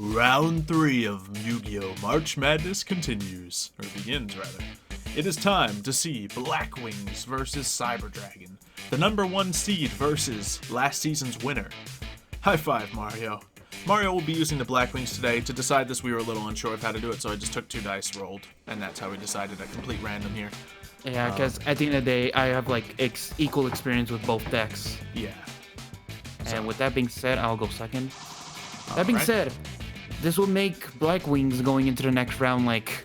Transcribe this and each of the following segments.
Round 3 of Yugioh March Madness continues, or begins rather. It is time to see Blackwings versus Cyberdragon, the number 1 seed versus last season's winner. High five, Mario. Mario will be using the Blackwings today. To decide this, we were a little unsure of how to do it, so I just took 2 dice, rolled, and that's how we decided a complete random here. Yeah, because at the end of the day, I have like equal experience with both decks. Yeah. And with that being said, I'll go second. That being said, this will make Blackwings going into the next round like,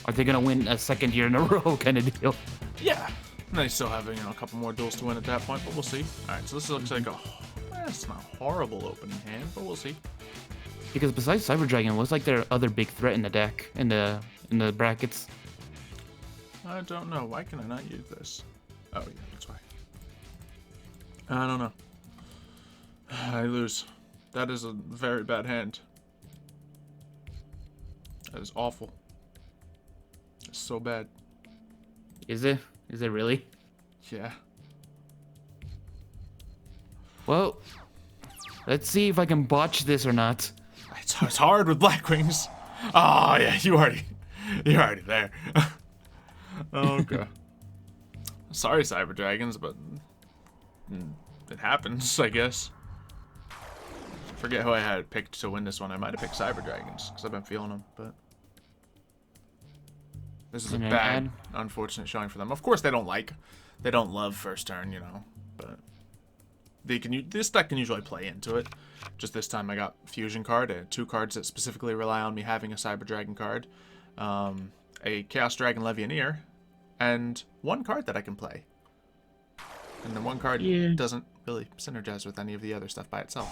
are they gonna win a second year in a row kind of deal? Yeah. And they still have, a couple more duels to win at that point, but we'll see. Alright, so this looks like it's not a horrible opening hand, but we'll see. Because besides Cyberdragon, what's like their other big threat in the deck, in the brackets? I don't know. Why can I not use this? Oh, yeah, that's why. I don't know. I lose. That is a very bad hand. That is awful. It's so bad. Is it? Is it really? Yeah. Well, let's see if I can botch this or not. It's hard with Blackwings. Oh, yeah, you're already there. Okay. Sorry, Cyberdragons, but it happens, I guess. Forget who I had picked to win this one. I might have picked Cyberdragons because I've been feeling them, but this is a bad, unfortunate showing for them. Of course, they don't love first turn, but this deck can usually play into it. Just this time, I got Fusion card, 2 cards that specifically rely on me having a Cyberdragon card, a Chaos Dragon Legionnaire, and 1 card that I can play. And then 1 card doesn't really synergize with any of the other stuff by itself.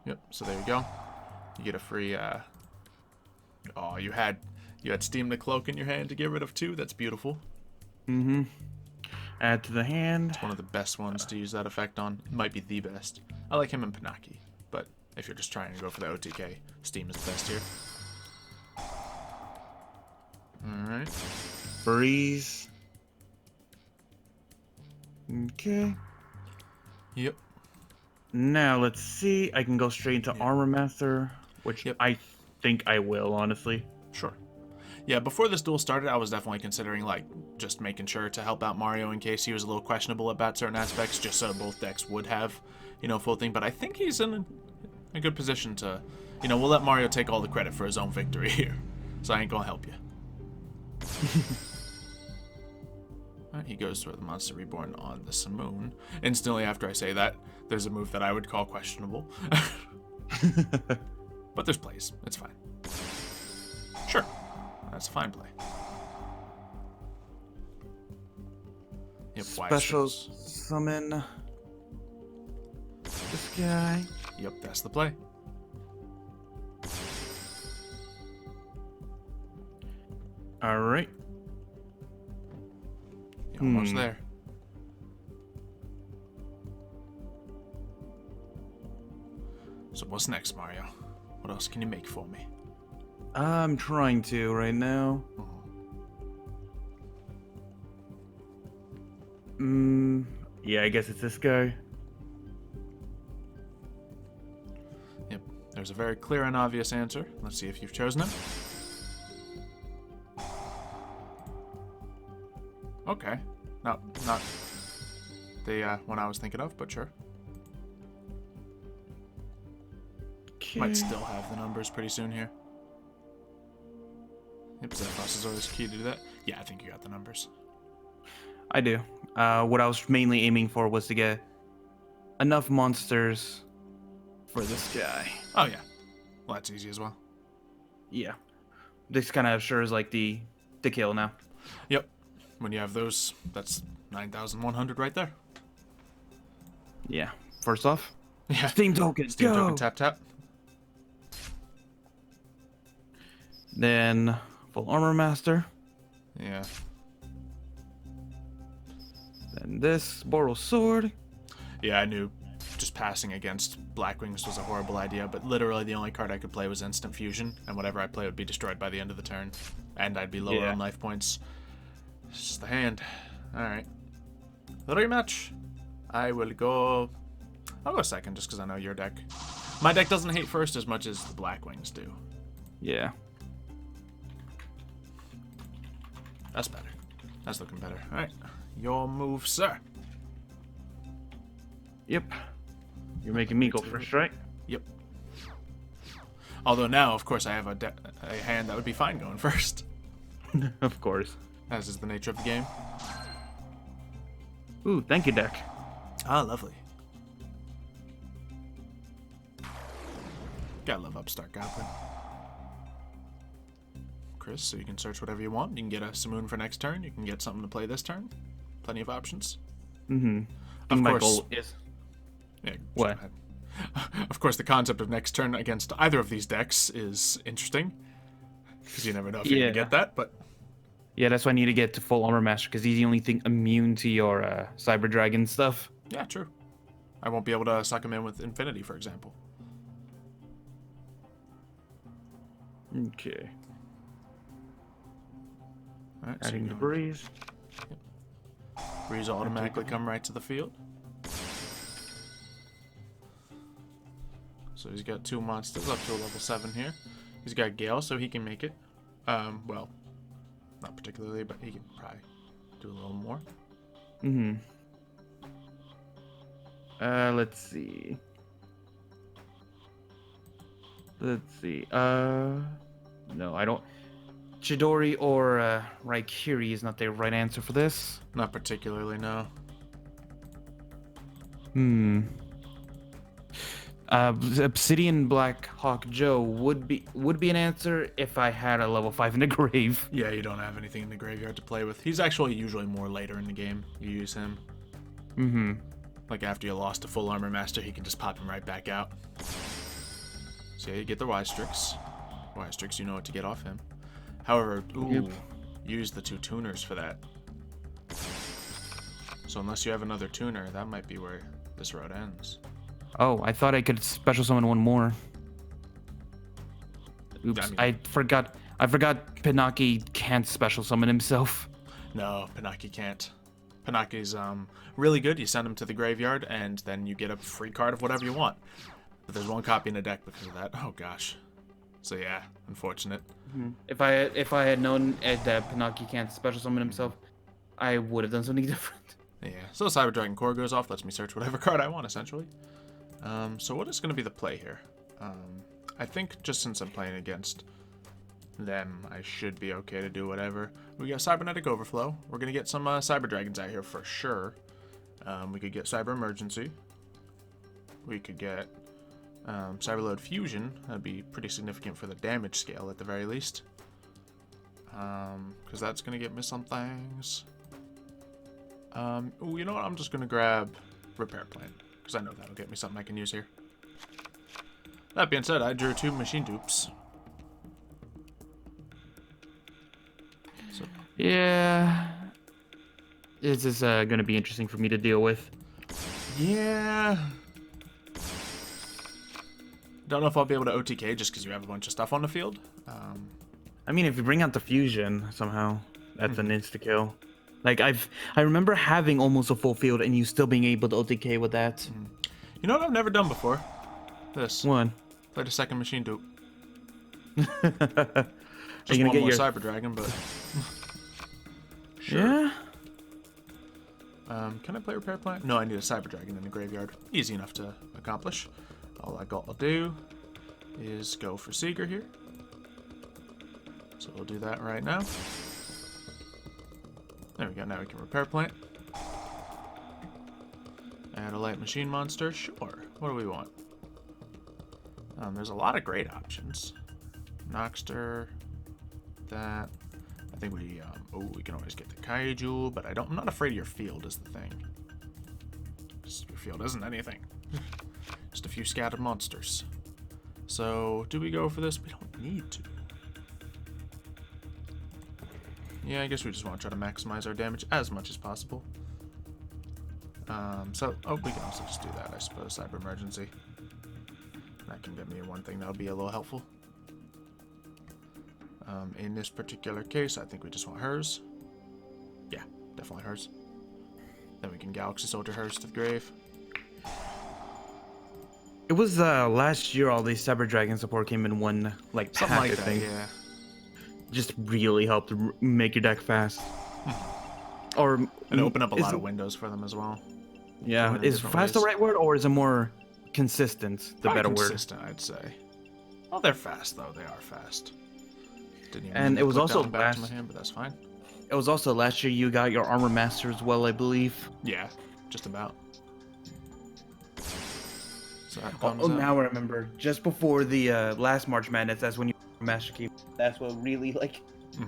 Yep, so there you go. You get a free, oh, you had Steam the Cloak in your hand to get rid of 2. That's beautiful. Mm-hmm. Add to the hand. It's one of the best ones to use that effect on. It might be the best. I like him and Panaki, but if you're just trying to go for the OTK, Steam is the best here. Alright. Freeze. Okay. Yep. Now, let's see. I can go straight into Armor Master, which I think I will, honestly. Sure. Yeah, before this duel started, I was definitely considering, just making sure to help out Mario in case he was a little questionable about certain aspects, just so both decks would have, full thing. But I think he's in a good position to, we'll let Mario take all the credit for his own victory here. So I ain't gonna help you. Alright, he goes for the Monster Reborn on the Simoon. Instantly after I say that, there's a move that I would call questionable. But there's plays. It's fine. Sure. That's a fine play. Yep, Special summon this guy. Yep, that's the play. Alright. You're almost there. So what's next, Mario? What else can you make for me? I'm trying to right now. Yeah, I guess it's this guy. Yep, there's a very clear and obvious answer. Let's see if you've chosen it. Okay. No, not the one I was thinking of, but sure. Okay. Might still have the numbers pretty soon here. Yep, Xylophoney is always key to do that. Yeah, I think you got the numbers. I do. What I was mainly aiming for was to get enough monsters for this guy. Oh, yeah. Well, that's easy as well. Yeah. This kind of assures, the kill now. Yep. When you have those, that's 9,100 right there. Yeah. First off, yeah. Steam token. Steam token, tap, tap. Then full Armor Master. Yeah. Then this Boral Sword. Yeah, I knew just passing against Blackwings was a horrible idea, but literally the only card I could play was Instant Fusion, and whatever I play would be destroyed by the end of the turn, and I'd be lower on life points. It's just the hand. Alright. Rematch. I'll go second just because I know your deck. My deck doesn't hate first as much as the Black Wings do. Yeah. That's better. That's looking better. All right. Your move, sir. Yep. You're making me go first, right? Yep. Although now, of course, I have a hand that would be fine going first. Of course. As is the nature of the game. Ooh, thank you, deck. Ah, lovely. Gotta love Upstart Goblin. Chris, so you can search whatever you want. You can get a Simoon for next turn. You can get something to play this turn. Plenty of options. Mm-hmm. Of my course. goal is... Yeah, What? go ahead. Of course, the concept of next turn against either of these decks is interesting. Because you never know if you're going to get that, but... Yeah, that's why I need to get to full Armor Master, because he's the only thing immune to your Cyber Dragon stuff. Yeah, true. I won't be able to suck him in with Infinity, for example. Okay. Alright, Adding the so Breeze. Breeze will automatically come right to the field. So he's got 2 monsters up to a level 7 here. He's got Gale, so he can make it. Well, not particularly, but he can probably do a little more. Mm-hmm. Let's see. No, I don't. Chidori or Raikiri is not the right answer for this. Not particularly, no. Obsidian Black Hawk Joe would be an answer if I had a level 5 in the grave. Yeah, you don't have anything in the graveyard to play with. He's actually usually more later in the game. You use him. Mm-hmm. Like after you lost a full Armor Master, he can just pop him right back out. So yeah, you get the Y-Strix. Y-Strix, you know what to get off him. However, use the 2 tuners for that. So unless you have another tuner, that might be where this road ends. Oh, I thought I could special summon one more. Oops, I forgot. I forgot Pinaki can't special summon himself. No, Pinaki can't. Pinaki's really good. You send him to the graveyard, and then you get a free card of whatever you want. But there's 1 copy in the deck because of that. Oh gosh. So yeah, unfortunate. If I had known that Pinaki can't special summon himself, I would have done something different. Yeah. So Cyber Dragon Core goes off, lets me search whatever card I want, essentially. So what is going to be the play here? I think just since I'm playing against them, I should be okay to do whatever. We got Cybernetic Overflow. We're going to get some Cyber Dragons out here for sure. We could get Cyber Emergency. We could get Cyberload Fusion. That'd be pretty significant for the damage scale at the very least. Because that's going to get me some things. You know what? I'm just going to grab Repair Plan. Because I know that'll get me something I can use here. That being said, I drew 2 machine dupes. So. Yeah. This is going to be interesting for me to deal with. Yeah. Don't know if I'll be able to OTK just because you have a bunch of stuff on the field. I mean, if you bring out the fusion somehow, that's an insta-kill. Like, I remember having almost a full field and you still being able to OTK with that. You know what I've never done before? This. One. Played a second machine dupe. Just one more Cyber Dragon, but... Sure. Yeah? Can I play Repair Plant? No, I need a Cyber Dragon in the graveyard. Easy enough to accomplish. All I got to do is go for Seeger here. So we'll do that right now. There we go, now we can Repair Plant. Add a light machine monster, sure. What do we want? There's a lot of great options. Noxter, that. I think we, we can always get the Kaiju, but I'm not afraid of your field is the thing. Just, your field isn't anything. Just a few scattered monsters. So, do we go for this? We don't need to. Yeah, I guess we just want to try to maximize our damage as much as possible. We can also just do that, I suppose. Cyber Emergency. That can get me one thing that'll be a little helpful. In this particular case, I think we just want hers. Yeah, definitely hers. Then we can Galaxy Soldier hers to the grave. It was last year all these Cyber Dragon support came in one like Something pack, like I that, think. yeah. Just really helped make your deck fast. Or And open up a lot of windows for them as well. Yeah, is fast the right word, or is it more consistent the better word? Consistent, I'd say. Well, they're fast though. They are fast. Didn't even And it was also back to my hand, but that's fine. It was also last year you got your Armor Master as well, I believe. Yeah, just about. So that Oh, comes out. now I remember. Just before the last March Madness, that's when you Master Key. That's what really like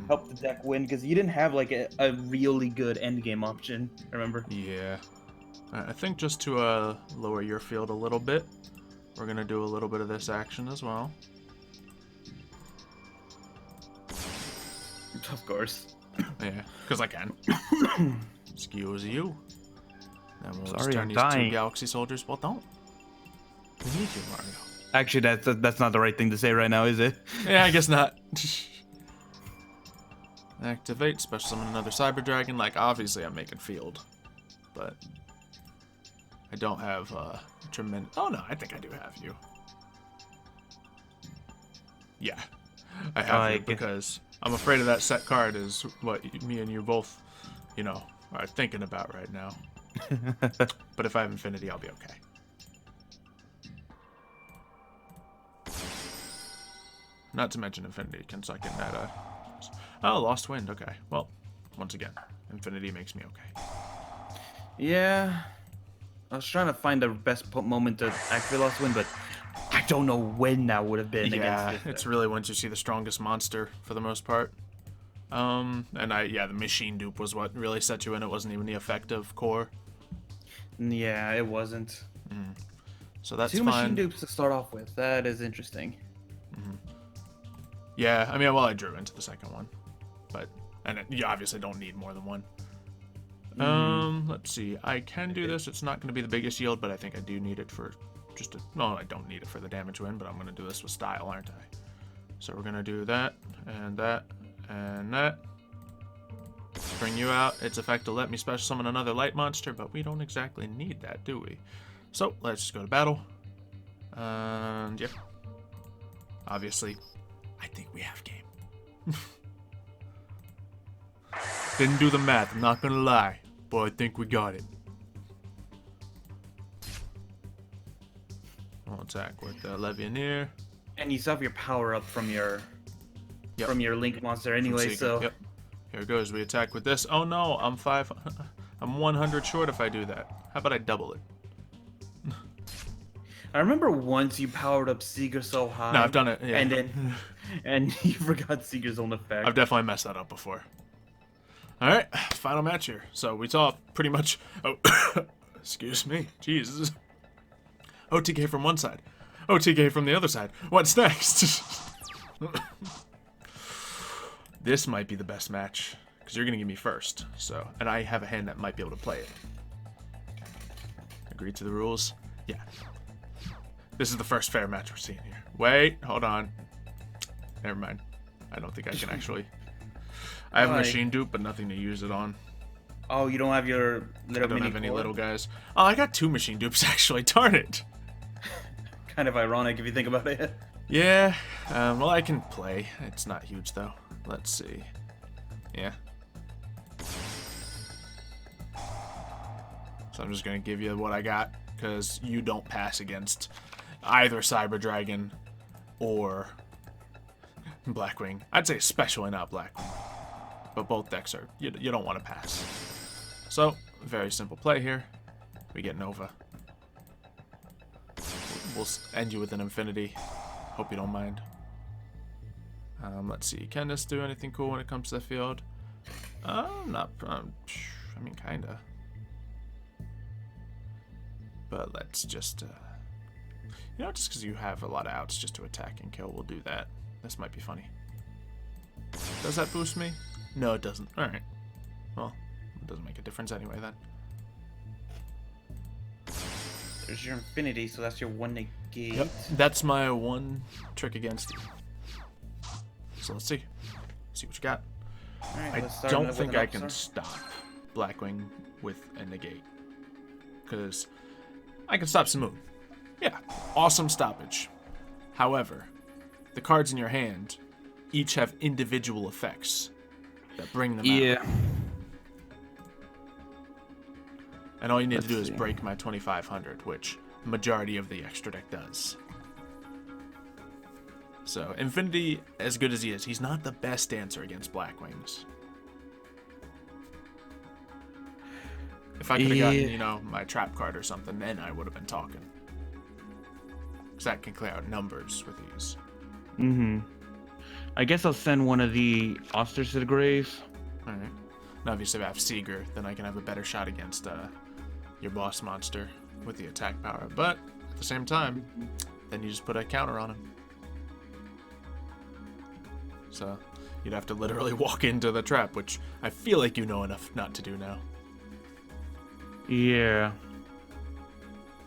helped the deck win, because you didn't have like a really good endgame option. Remember? Yeah. I think just to lower your field a little bit, we're gonna do a little bit of this action as well. Of course. Yeah, because I can. Excuse you. Then we'll just Sorry, turn I'm these dying. 2 Galaxy Soldiers. Well, don't. We need you, Mario. Actually, that's not the right thing to say right now, is it? Yeah, I guess not. Activate, special summon another Cyber Dragon. Like, obviously I'm making field. But I don't have tremendous... Oh, no, I think I do have you. Yeah, I have you because I'm afraid of that set card is what me and you both, you know, are thinking about right now. But if I have Infinity, I'll be okay. Not to mention Infinity can suck in that, Oh, Lost Wind, okay. Well, once again, Infinity makes me okay. Yeah. I was trying to find the best moment to activate Lost Wind, but I don't know when that would have been against it. It's really once you see the strongest monster, for the most part. And the machine dupe was what really set you in. It wasn't even the effective core. Yeah, it wasn't. So that's 2 fine. machine dupes to start off with. That is interesting. Yeah, I mean, well, I drew into the second one. You obviously don't need more than one. Let's see. I can do this. It's not going to be the biggest yield, but I think I do need it for just a... No, I don't need it for the damage win, but I'm going to do this with style, aren't I? So we're going to do that, and that, and that. Bring you out. Its effect will let me special summon another light monster, but we don't exactly need that, do we? So, let's just go to battle. And, yeah. Obviously, I think we have game. Didn't do the math, I'm not gonna lie, but I think we got it. I'll attack with Levianeer. And you still have your power up from your Link monster anyway, so... Yep. Here it goes, we attack with this. Oh no, I'm 100 short if I do that. How about I double it? I remember once you powered up Seeger so high. No, I've done it, yeah. And you forgot Seeger's own effect. I've definitely messed that up before. Alright, final match here. So we saw pretty much... Oh, excuse me. Jesus. OTK from one side. OTK from the other side. What's next? This might be the best match. Because you're going to give me first. So, and I have a hand that might be able to play it. Agree to the rules? Yeah. This is the first fair match we're seeing here. Wait, hold on. Never mind. I don't think I can actually... I have a machine dupe, but nothing to use it on. Oh, you don't have your little I don't have any little guys. Oh, I got 2 machine dupes, actually. Darn it. Kind of ironic if you think about it. Yeah. Well, I can play. It's not huge, though. Let's see. Yeah. So I'm just going to give you what I got, because you don't pass against either Cyber Dragon or Blackwing. I'd say especially not Blackwing. But both decks are... You don't want to pass. So, very simple play here. We get Nova. We'll end you with an Infinity. Hope you don't mind. Let's see. Can this do anything cool when it comes to the field? Not... I mean, kinda. But let's just... you know, just because you have a lot of outs just to attack and kill, we'll do that. This might be funny. Does that boost me? No, it doesn't. Alright. Well, it doesn't make a difference anyway, then. There's your Infinity, so that's your 1 negate. Yep. That's my 1 trick against you. So let's see. See what you got. Right, I don't think I can stop Blackwing with a negate. Because I can stop Samoon. Yeah, awesome stoppage. However, the cards in your hand each have individual effects that bring them out. And all you need to do is break my 2500, which majority of the extra deck does. So, Infinity, as good as he is, he's not the best answer against Blackwings. If I could have gotten, you know, my trap card or something, then I would have been talking. Because that can clear out numbers with these. I guess I'll send one of the Osters to the grave. Alright. And obviously if I have Seeger, then I can have a better shot against your boss monster with the attack power. But, at the same time, then you just put a counter on him. So, you'd have to literally walk into the trap, which I feel like you know enough not to do now. Yeah.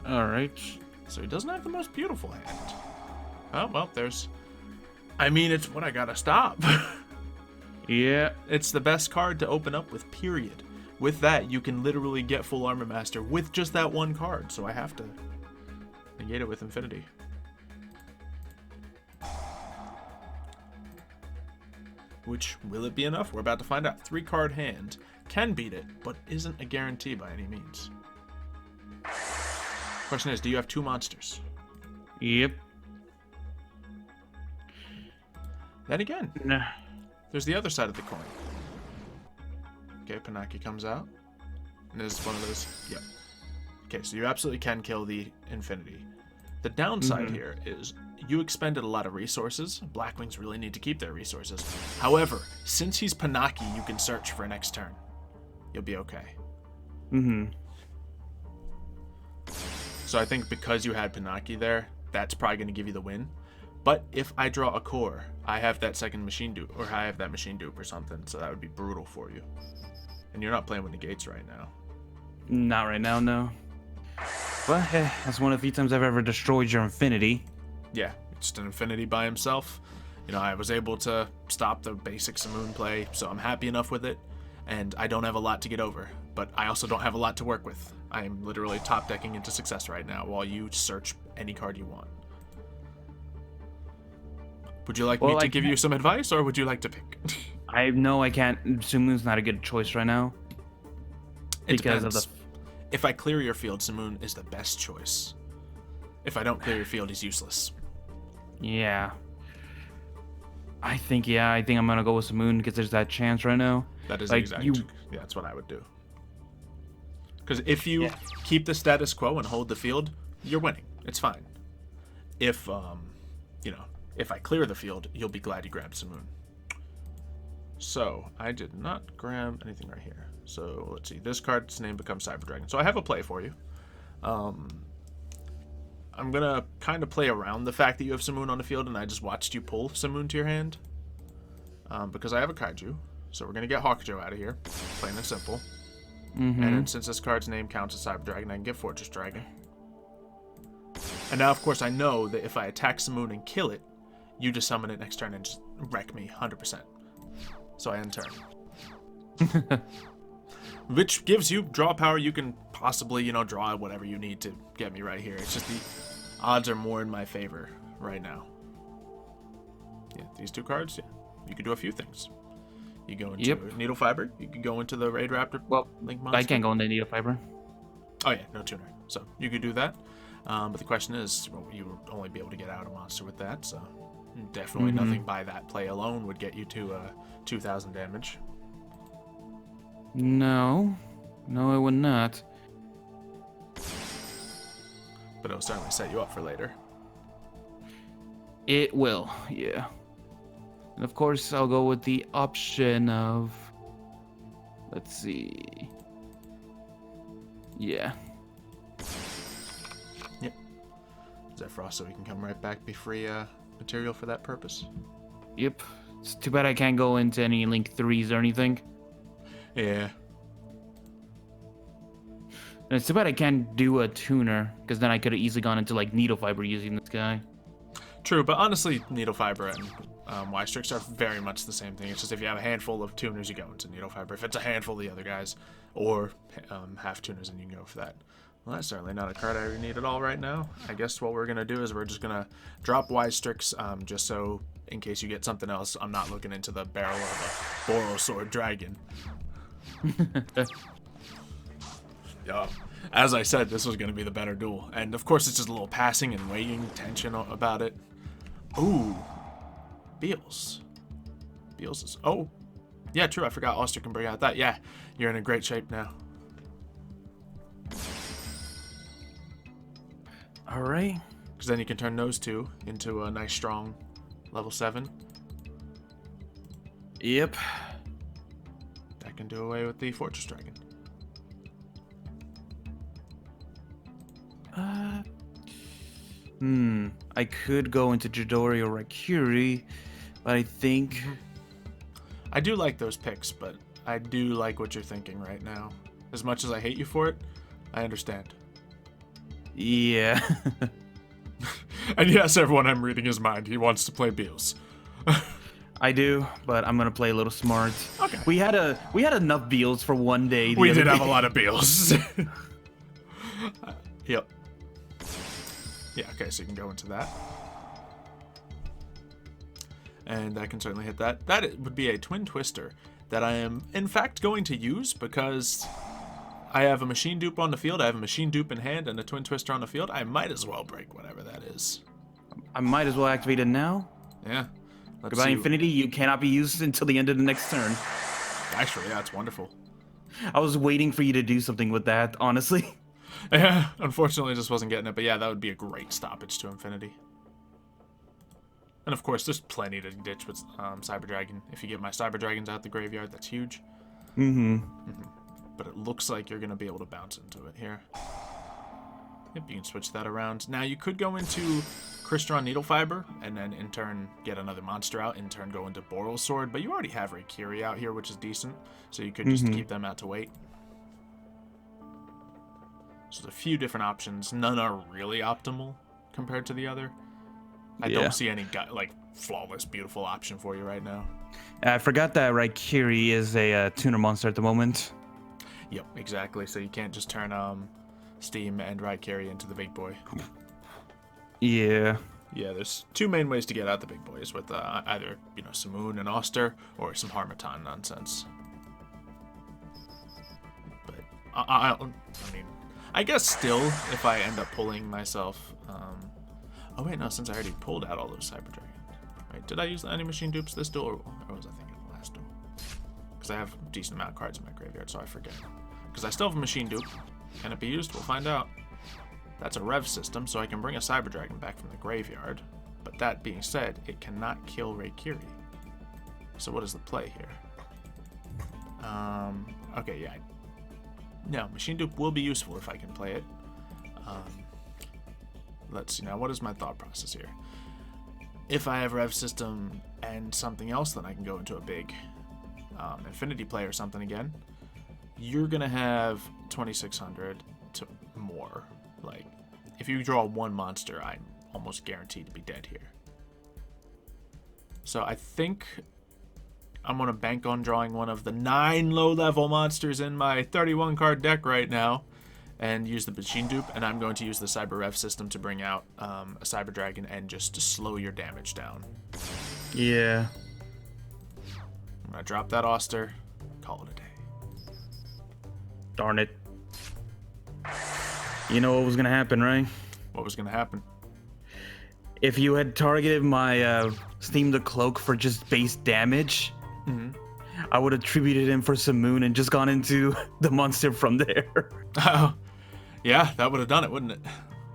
Alright. So he doesn't have the most beautiful hand. Oh, well, there's... I mean, it's what I gotta stop. Yeah. It's the best card to open up with, period. With that, you can literally get full Armor Master with just that one card, so I have to negate it with Infinity. Which, will it be enough? We're about to find out. 3-card hand can beat it, but isn't a guarantee by any means. Question is, do you have 2 monsters? Yep. Then again, Nah. there's the other side of the coin. Okay, Panaki comes out. And this is one of those. Yep. Okay, so you absolutely can kill the Infinity. The downside here is you expended a lot of resources. Blackwings really need to keep their resources. However, since he's Panaki, you can search for next turn. You'll be okay. So I think because you had Panaki there, that's probably going to give you the win. But if I draw a core, I have that second machine dupe, or I have that machine dupe or something, so that would be brutal for you. And you're not playing with negates right now. Not right now, no. But that's one of the few times I've ever destroyed your Infinity. Yeah, just an Infinity by himself. You know, I was able to stop the basic Simoon play, so I'm happy enough with it. And I don't have a lot to get over, but I also don't have a lot to work with. I am literally top decking into success right now while you search any card you want. Would you like me to give you some advice, or would you like to pick? I know I can't. Simoon's not a good choice right now. It depends. If I clear your field, Simoon is the best choice. If I don't clear your field, he's useless. Yeah. I think I'm gonna go with Simoon because there's that chance right now. That is exactly. Yeah, that's what I would do. Because if you keep the status quo and hold the field, you're winning. It's fine. If if I clear the field, you'll be glad you grabbed Simoon. So I did not grab anything right here. So let's see. This card's name becomes Cyber Dragon. So I have a play for you. I'm gonna kind of play around the fact that you have Simoon on the field, and I just watched you pull Simoon to your hand. Because I have a Kaiju. So we're gonna get Hawkjoe out of here, plain and simple. And then since this card's name counts as Cyber Dragon, I can get Fortress Dragon. And now, of course, I know that if I attack Simoon and kill it, you just summon it next turn and just wreck me 100%. So I end turn. Which gives you draw power. You can possibly, draw whatever you need to get me right here. It's just the odds are more in my favor right now. Yeah, these 2 cards, you could do a few things. You go into Needle Fiber. You could go into the Raid Raptor. Well, Link monster. I can't go into Needle Fiber. Oh yeah, no tuner. So you could do that. But the question is, you would only be able to get out a monster with that. So definitely nothing by that play alone would get you to 2,000 damage. No, it would not. But it'll certainly set you up for later. It will, yeah. And of course, I'll go with the option of... Let's see... Yeah. Yep. Zephyros, so we can come right back, be free material for that purpose. Yep. It's too bad I can't go into any Link 3s or anything. Yeah. And it's too bad I can't do a tuner, because then I could have easily gone into like Needle Fiber using this guy. True, but honestly, Needle Fiber and Y-Strix are very much the same thing. It's just if you have a handful of tuners, you go into Needle Fiber. If it's a handful of the other guys, or half tuners, then you can go for that Well, that's certainly not a card I need at all right now. I guess what we're going to do is we're just going to drop Wise Strix, just so in case you get something else, I'm not looking into the barrel of a Borosword Dragon. Yeah. As I said, this was going to be the better duel. And of course, it's just a little passing and weighing tension about it. Ooh. Beals. Beals is... Oh. Yeah, true. I forgot Oster can bring out that. Yeah, you're in a great shape now. All right. Because then you can turn those two into a nice, strong level 7. Yep. That can do away with the Fortress Dragon. I could go into Jidori or Raikiri, but I think... I do like those picks, but I do like what you're thinking right now. As much as I hate you for it, I understand. Yeah. And yes, everyone, I'm reading his mind. He wants to play Beals. I do, but I'm gonna play a little smart. Okay. We had enough Beals for one day. We did have a lot of Beals. Yep. Yeah, okay, so you can go into that. And I can certainly hit that. That would be a Twin Twister that I am, in fact, going to use because I have a Machine Dupe on the field, I have a Machine Dupe in hand, and a Twin Twister on the field. I might as well break whatever that is. I might as well activate it now. Yeah. Goodbye, Infinity. You cannot be used until the end of the next turn. Actually, yeah, it's wonderful. I was waiting for you to do something with that, honestly. Yeah, unfortunately, I just wasn't getting it. But yeah, that would be a great stoppage to Infinity. And of course, there's plenty to ditch with Cyber Dragon. If you get my Cyber Dragons out the graveyard, that's huge. But it looks like you're going to be able to bounce into it here. Yep, you can switch that around. Now, you could go into Crystron Needle Fiber, and then in turn get another monster out, in turn go into Borosword, but you already have Raikiri out here, which is decent, so you could just keep them out to wait. So there's a few different options. None are really optimal compared to the other. I don't see any like flawless, beautiful option for you right now. I forgot that Raikiri is a tuner monster at the moment. Yep, exactly. So you can't just turn Steam and Raikiri into the big boy. Yeah. Yeah, there's two main ways to get out the big boys with either, you know, Simoon and Oster or some Harmattan nonsense. But I mean, I guess still, if I end up pulling myself, oh wait, no, since I already pulled out all those Cyber Dragons. Right, did I use any Machine Dupes this duel, or was I thinking of the last duel? Because I have a decent amount of cards in my graveyard, so I forget. Because I still have a Machine Dupe. Can it be used? We'll find out. That's a Rev system, so I can bring a Cyber Dragon back from the graveyard. But that being said, it cannot kill Raikiri. So what is the play here? Okay, yeah. No, Machine Dupe will be useful if I can play it. Let's see now, what is my thought process here? If I have Rev System and something else, then I can go into a big Infinity play or something again. You're going to have 2,600 to more. Like, if you draw one monster, I'm almost guaranteed to be dead here. So I think I'm going to bank on drawing one of the 9 low-level monsters in my 31-card deck right now and use the Machine Dupe, and I'm going to use the Cyber Rev system to bring out a Cyber Dragon and just to slow your damage down. Yeah. I'm going to drop that Oster, call it a day. Darn it. You know what was going to happen, right? What was going to happen? If you had targeted my Steam the Cloak for just base damage, I would have attributed him for Simoon and just gone into the monster from there. Oh, yeah, that would have done it, wouldn't it?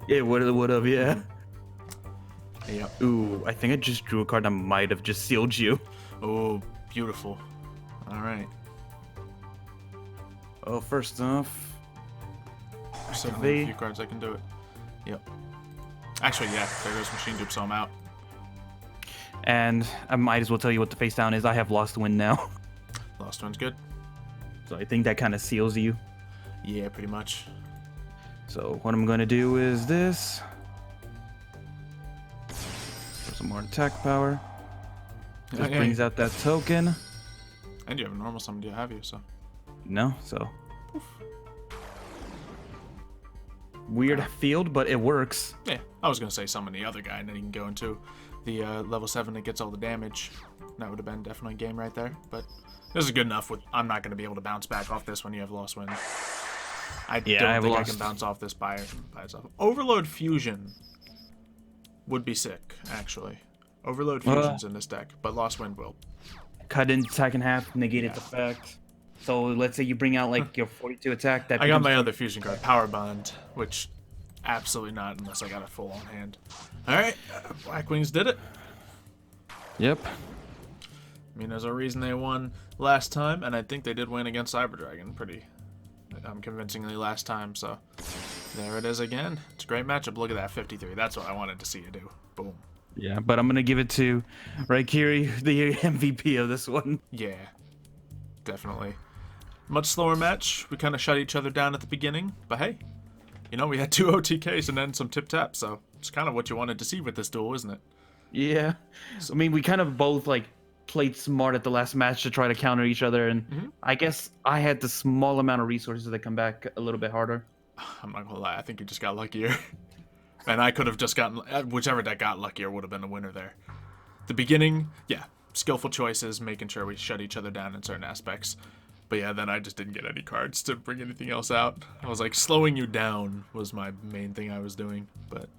It would have, yeah. Yep. Ooh, I think I just drew a card that might have just sealed you. Oh, beautiful. All right. Oh, first off, Certainly a few cards I can do it. Yep. Actually, yeah, there goes Machine Dupe, so I'm out. And I might as well tell you what the face down is. I have Lost Wind now. Lost Wind's good. So I think that kind of seals you. Yeah, pretty much. So what I'm going to do is this. For some more attack power. This brings out that token. And you have a normal summon, do you have you, so. No, so. Oof. Weird field, but it works. Yeah, I was gonna say summon the other guy, and then you can go into the level 7 that gets all the damage. That would have been definitely a game right there. But this is good enough. I'm not gonna be able to bounce back off this when you have Lost Wind. I don't think I can bounce off this by itself. Overload Fusion would be sick, actually. Overload Fusion's in this deck, but Lost Wind will. Cut in attack in half, negate its effect. So let's say you bring out like your 42 attack. That I got my other fusion card, Power Bond, which absolutely not unless I got a full on hand. All right, Black Wings did it. Yep. I mean, there's a reason they won last time, and I think they did win against Cyber Dragon pretty convincingly last time. So there it is again. It's a great matchup. Look at that 53. That's what I wanted to see you do. Boom. Yeah, but I'm gonna give it to Raikiri, the MVP of this one. Yeah, definitely. Much slower match. We kind of shut each other down at the beginning, but hey, you know, we had 2 OTKs and then some tip-taps, so it's kind of what you wanted to see with this duel, isn't it? Yeah. I mean, we kind of both, like, played smart at the last match to try to counter each other, and I guess I had the small amount of resources that come back a little bit harder. I'm not gonna lie, I think you just got luckier. And I could have just gotten, whichever deck got luckier would have been the winner there. The beginning, yeah, skillful choices, making sure we shut each other down in certain aspects. But yeah, then I just didn't get any cards to bring anything else out. I was like, slowing you down was my main thing I was doing. But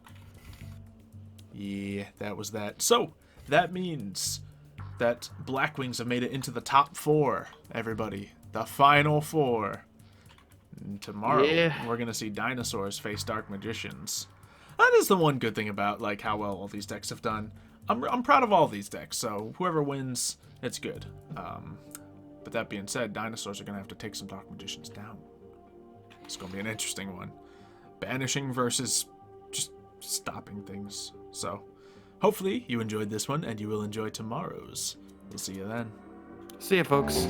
yeah, that was that. So that means that Black Wings have made it into the top 4, everybody. The final 4. And tomorrow, we're going to see Dinosaurs face Dark Magicians. That is the one good thing about like how well all these decks have done. I'm proud of all these decks, so whoever wins, it's good. But that being said, Dinosaurs are going to have to take some Dark Magicians down. It's going to be an interesting one. Banishing versus just stopping things. So, hopefully you enjoyed this one, and you will enjoy tomorrow's. We'll see you then. See ya, folks.